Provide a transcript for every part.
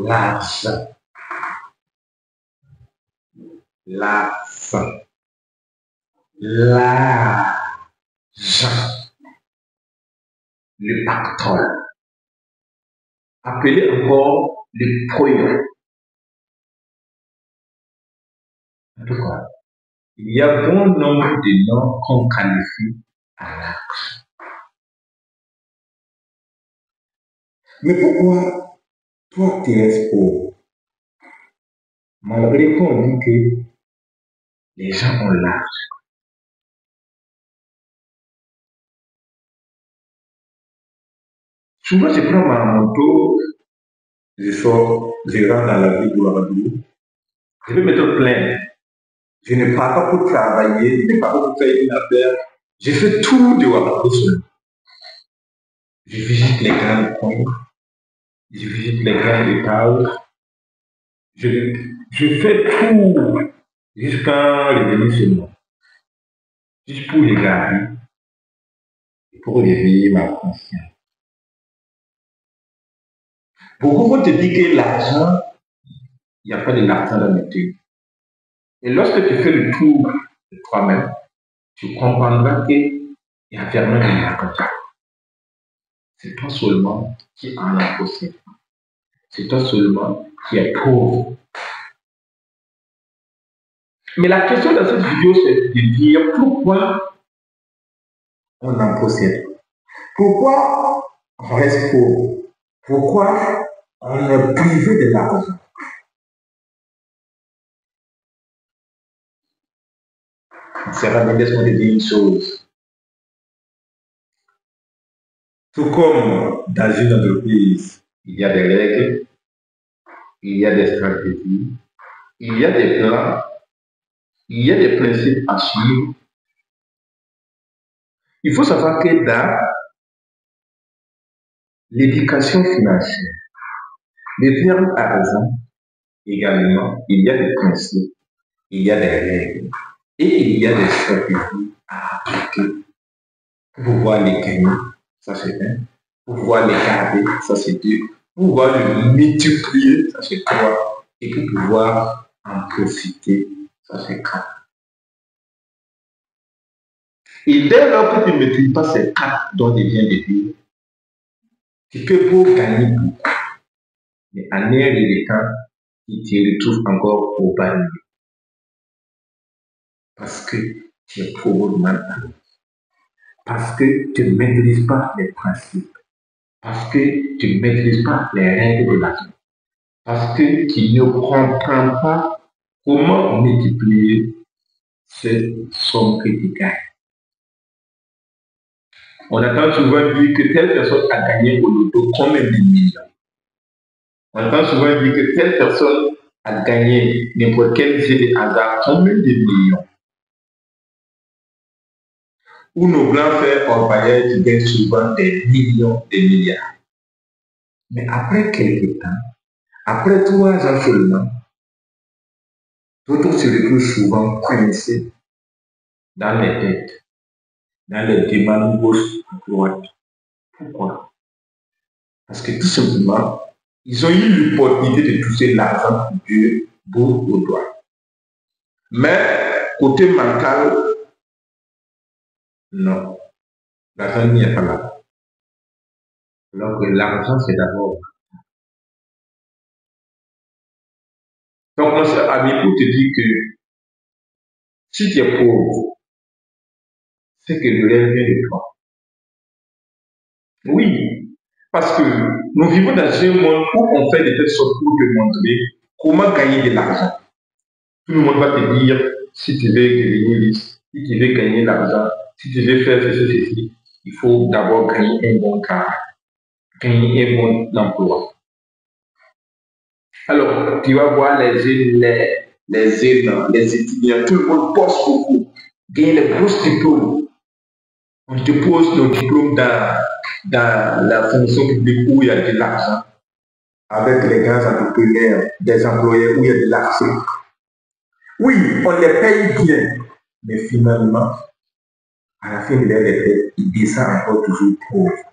l'argent, l'argent, l'argent, le pactole, appelé encore le poyon. En tout cas, il y a bon nombre de noms qu'on qualifie à l'argent. Mais pourquoi toi tu restes pauvre? Malgré qu'on dit que les gens ont l'argent. Souvent, je prends ma moto, je sors, je rentre dans la ville de Ouagadougou, je vais mettre plein. Je ne pars pas pour travailler, je ne pars pas pour faire une affaire. Je fais tout de Ouagadougou seul. Je visite les grands coins, je visite les grands étages, je fais tout jusqu'à revenir chez moi. Juste pour regarder, pour réveiller ma conscience. Beaucoup vont te dire que l'argent, il n'y a pas de l'argent dans le thé. Et lorsque tu fais le tour de toi-même, tu comprendras qu'il y a vraiment de l'argent. C'est toi seulement qui en as possède. C'est toi seulement qui es pauvre. Mais la question dans cette vidéo, c'est de dire pourquoi on en possède. Pourquoi on reste pauvre. Pourquoi on est privé de l'argent. Sarah Mendes m'a dit une chose. Tout comme dans une entreprise, il y a des règles, il y a des stratégies, il y a des plans, il y a des principes à suivre. Il faut savoir que dans l'éducation financière, le terme argent, également, il y a des principes, il y a des règles et il y a des stratégies à appliquer pour pouvoir les gagner, ça c'est un, pour pouvoir les garder, ça c'est deux, pour pouvoir le multiplier, ça c'est trois, et pour pouvoir en profiter, ça c'est quatre. Et dès lors que tu ne maîtrises pas ces quatre dont je viens de dire, tu peux pour gagner beaucoup. Mais en air et le temps, tu te retrouves encore au bas niveau. Parce que tu es pauvre mental. Parce que tu ne maîtrises pas les principes. Parce que tu ne maîtrises pas les règles de la vie. Parce que tu ne comprends pas comment multiplier cette somme que tu gagnes. On entend souvent dire que telle personne a gagné au loto combien de millions. On entend souvent dire que telle personne a gagné n'importe quel jeu de hasard combien de millions. Où nos grands frères orpailleurs qui gagnent souvent des millions, des milliards. Mais après quelques temps, après 3 ans seulement, d'autres se retrouvent souvent coincés dans les têtes, dans les demandes gauche à droite. Pourquoi? Parce que tout simplement, ils ont eu l'opportunité de toucher l'argent du bout au doigt. Mais côté mental, non, l'argent n'y est pas là. Alors que l'argent, c'est d'abord. Donc, mon cher ami, pour te dire que si tu es pauvre, c'est que le rêve vient de toi. Oui, parce que nous vivons dans un monde où on fait de telle sorte pour te montrer comment gagner de l'argent. Tout le monde va te dire, si tu veux devenir riche, si tu veux gagner de l'argent, si tu veux faire ceci, il faut d'abord gagner un bon travail, gagner un bon emploi. Alors, tu vas voir les jeunes, les étudiants, tout le monde poste beaucoup, gagne les gros diplômes. On te pose nos diplômes dans la fonction publique où il y a de l'argent, avec les grands entrepreneurs, des employés où il y a de l'argent. Oui, on les paye bien, mais finalement, à la fin de leur effet, ils descendent encore toujours pauvres.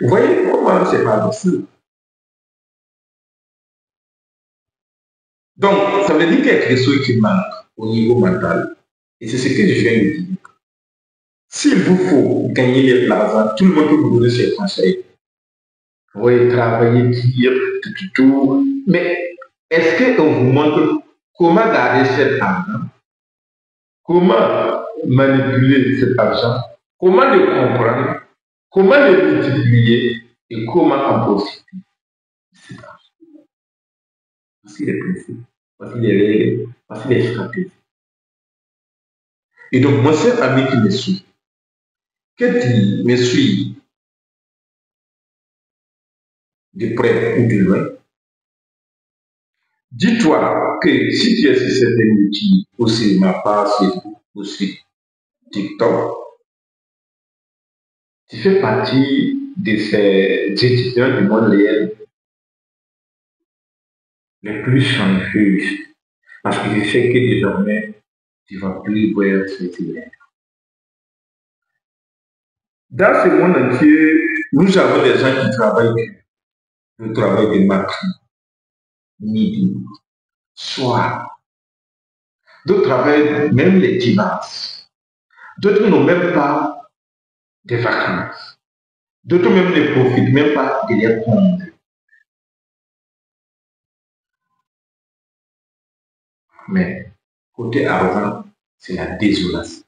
Vous voyez comment c'est pas possible. Donc, ça veut dire qu'il y a quelque chose qui manque au niveau mental. Et c'est ce que je viens de dire. S'il vous faut gagner de l'argent, tout le monde peut vous donner ses conseils. Oui, travailler, dire, tout. Mais est-ce qu'on vous montre comment garder cet argent? Comment manipuler cet argent? Comment le comprendre? Comment le multiplier? Et comment en profiter? Voici les principes, voici les règles, voici les stratégies. Et donc, mon cher ami qui me suit, que tu me suis de près ou de loin, dis-toi que si tu es sur cette émission, aussi ma page Facebook, aussi TikTok, tu fais partie de ces étudiants du monde réel les plus chanceux. Parce que je sais que désormais, tu ne vas plus voir cette idée. Dans ce monde entier, nous avons des gens qui travaillent le travail de matin, midi, soir. D'autres travaillent même les dimanches. D'autres n'ont même pas de vacances. D'autres même ne profitent même pas de les prendre. Mais côté argent, c'est la désolation.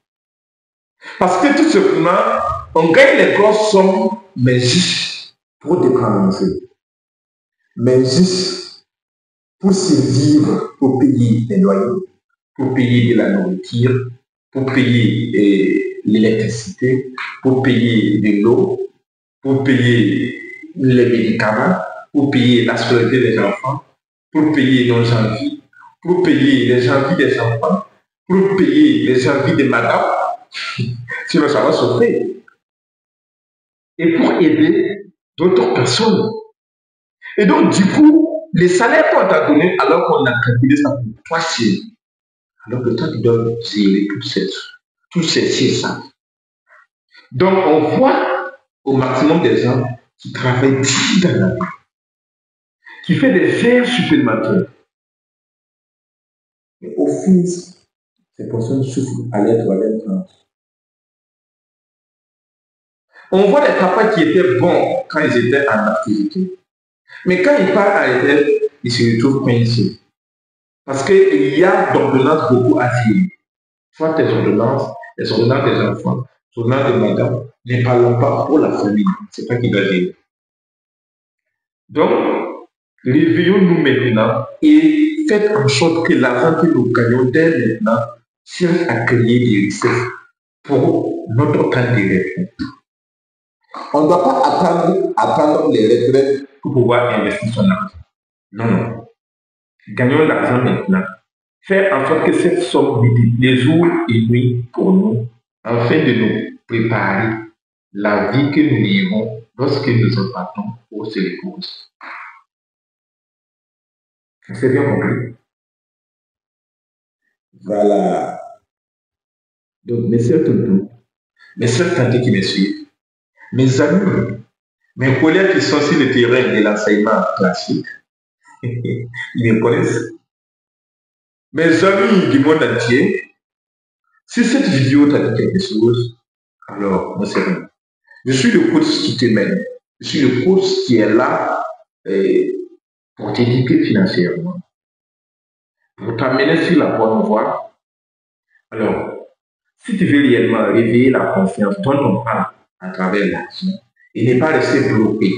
Parce que tout simplement, on gagne les grosses sommes, mais juste pour dépenser. Mais juste pour survivre, pour payer les loyers, pour payer de la nourriture, pour payer l'électricité, pour payer de l'eau, pour payer les médicaments, pour payer la scolarité des enfants, pour payer nos envies, pour payer les envies des enfants, pour payer les envies de madame, sinon ça va souffrir. Et pour aider d'autres personnes. Et donc, du coup, les salaires qu'on t'a donné alors qu'on a calculé ça pour 3 signes, alors que toi, tu dois gérer tous ces ça. Donc, on voit au maximum des gens qui travaillent dans la vie, qui font des heures supplémentaires. Mais au fil, ces personnes souffrent à l'aide ou à l'aide. On voit les papas qui étaient bons quand ils étaient en activité. Mais quand ils partent à l'école, ils se retrouvent coincés. Parce qu'il y a d'ordonnances beaucoup à dire. Soit tes ordonnances, les ordonnances des enfants, les ordonnances de madame, ne parlons pas pour la famille. C'est pas qui va dire. Donc, réveillons-nous maintenant et faites en sorte que l'argent que nous gagnons dès maintenant serve à créer des richesses pour notre temps de retraite. On ne doit pas attendre les retraites pour pouvoir investir son argent. Non, non. Gagnons l'argent maintenant. Faire en sorte que cette somme multiplie jour et nuit pour nous, afin de nous préparer la vie que nous vivons lorsque nous en partons au Sénégal. C'est bien compris. Voilà. Donc, mes sœurs tontons, mes sœurs tantes qui me suivent, mes amis, mes collègues qui sont sur le terrain de l'enseignement classique, ils me connaissent. Mes amis du monde entier, si cette vidéo t'a dit quelque chose, alors, moi, c'est rien. Je suis le coach qui te mène. Je suis le coach qui est là pour t'éduquer financièrement, pour t'amener sur la bonne voie. Alors, si tu veux réellement réveiller la confiance dont on parle à travers l'action et ne pas rester bloqué,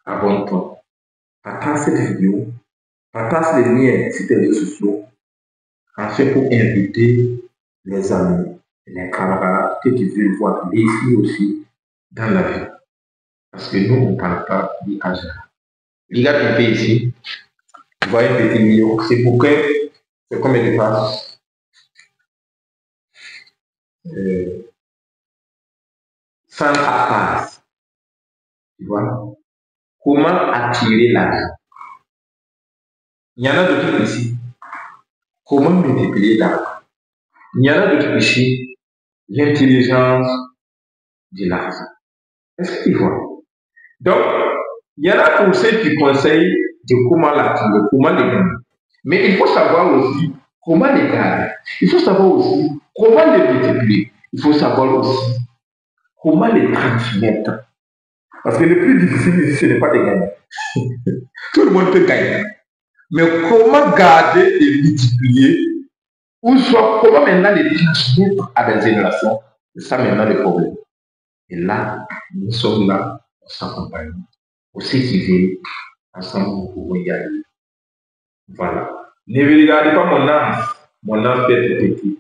abonne-toi. Partage cette vidéo, partage les liens sur tes réseaux sociaux, afin pour inviter les amis, les camarades que tu veux voir ici aussi dans la vie. Parce que nous, on ne parle pas du hasard. Regarde un peu ici, tu vois un petit million, c'est pour que, c'est combien de pages 104 pages. Tu vois? Comment attirer l'argent? Il y en a d'autres ici. Comment multiplier l'argent? Il y en a d'autres ici. L'intelligence de l'argent. Est-ce que tu vois? Donc, il y en a pour ceux qui conseillent de comment l'attirer, comment les gagner. Mais il faut savoir aussi comment les garder. Il faut savoir aussi comment les multiplier. Il faut savoir aussi comment les transmettre. Parce que le plus difficile ici, ce n'est pas de gagner. Tout le monde peut gagner. Mais comment garder et multiplier, ou soit comment maintenant les transmettre à des générations, c'est ça maintenant le problème. Et là, nous sommes là, on s'accompagne. Pour s'étirer, ensemble, nous pouvons y aller. Voilà. Ne regardez pas mon âge peut être petit,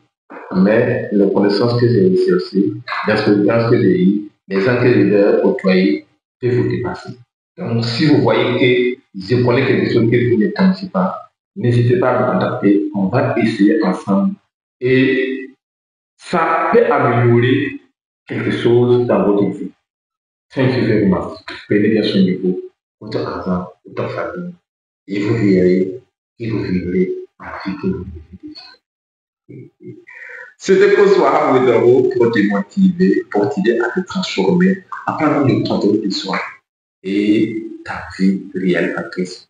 mais les connaissances que j'ai recherchées, l'expérience que j'ai eue, les gens que j'ai côtoyés, peuvent vous dépasser. Donc, si vous voyez que je connais quelque chose que vous ne connaissez pas, n'hésitez pas à me contacter. On va essayer ensemble. Et ça peut améliorer quelque chose dans votre vie. Thank you very much. Prenez bien soin de vous, votre argent, votre famille, et vous verrez que vous vivrez la vie que vous vivez. C'était Kosoa Wedaro pour te motiver, pour t'aider à te transformer, à prendre le contrôle de soi et ta vie réelle à Christ.